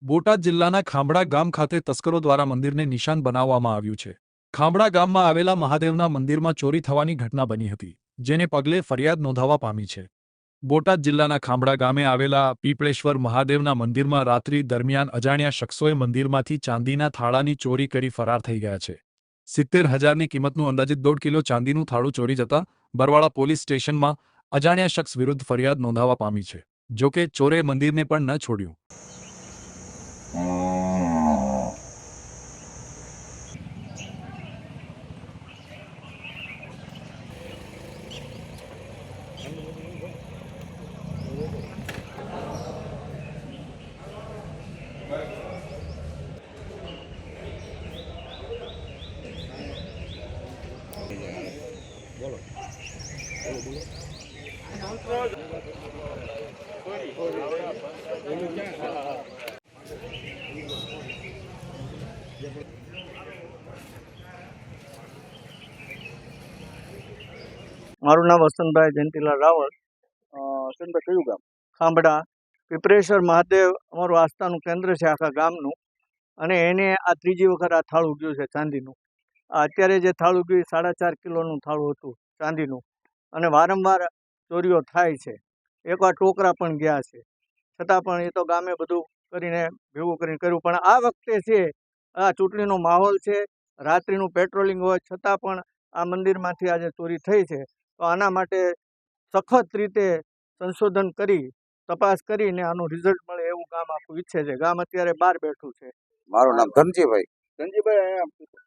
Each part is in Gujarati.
બોટાદ જિલ્લાના ખાંભડા ગામ ખાતે તસ્કરો દ્વારા મંદિરને નિશાન બનાવવામાં આવ્યું છે. ખાંભડા ગામમાં આવેલા મહાદેવના મંદિરમાં ચોરી થવાની ઘટના બની હતી, જેને પગલે ફરિયાદ નોંધાવા પામી છે. બોટાદ જિલ્લાના ખાંભડા ગામે આવેલા પીપળેશ્વર મહાદેવના મંદિરમાં રાત્રિ દરમિયાન અજાણ્યા શખ્સોએ મંદિરમાંથી ચાંદીના થાળાની ચોરી કરી ફરાર થઈ ગયા છે. 70,000ની કિંમતનું અંદાજિત 1.5 કિલો ચાંદીનું થાળું ચોરી જતા બરવાળા પોલીસ સ્ટેશનમાં અજાણ્યા શખ્સ વિરુદ્ધ ફરિયાદ નોંધાવા પામી છે. જોકે ચોરે મંદિરને પણ ન છોડ્યું. મારું નામ વસંતભાઈ જયંતિલાલ રાવળ. વસંતભાઈ કયું ગામ? ખાંભડા પીપળેશ્વર મહાદેવ અમારું આસ્થાનું કેન્દ્ર છે આખા ગામનું. અને એને આ ત્રીજી વખત આ થાળું ગયું છે ચાંદીનું. આ અત્યારે જે થાળું ગયું 4.5 કિલોનું થાળું હતું ચાંદીનું. અને વારંવાર ચોરીઓ થાય છે. એકવાર ટોકરા પણ ગયા છે, છતાં પણ એ તો ગામે બધું કરીને ભેગું કરીને કર્યું. પણ આ વખતે છે આ ચૂંટણીનો માહોલ છે, રાત્રિનું પેટ્રોલિંગ હોય છતાં પણ આ મંદિરમાંથી આજે ચોરી થઈ છે. તો આના માટે સખત રીતે સંશોધન કરી તપાસ કરીને આનું રિઝલ્ટ મળે એવું ગામ આખું ઈચ્છે છે. ગામ અત્યારે બહાર બેઠું છે. મારું નામ ધનજીભાઈ. ધનજીભાઈ,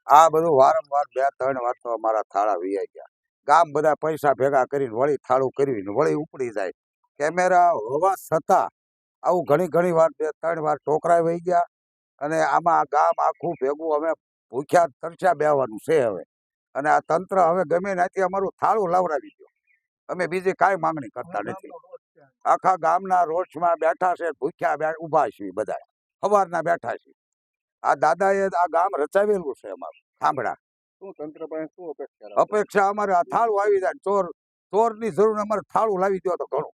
આ બધું વારંવાર 2-3 વાર તો અમારા થાળા વીઆઈ ગયા. ગામ બધા પૈસા ભેગા કરીને વળી થાળું કરીને વળી ઉપડી જાય. કેમેરા હોવા છતાં આવું ઘણી વાર 2-3 વાર ટોકરા વહી ગયા. અને આમાં ગામ આખું ભેગું અમે ભૂખ્યા તરસ્યા બેહવાનું છે હવે. અને આ તંત્ર હવે ગમે ત્યાંથી અમારું થાળું લાવડાવી દો. અમે બીજી કાંઈ માંગણી કરતા નથી. આખા ગામના રોષમાં બેઠા છે, ભૂખ્યા ઊભા છે, બધા સવારના બેઠા છે. આ દાદાએ આ ગામ રચાવેલું છે અમારું ખાંભડા. શું તંત્ર પાસે શું અપેક્ષા? અપેક્ષા અમારે આ થાળું આવી જાય. ચોરની જરૂર અમારે થાળું લાવી દો તો ઘણું.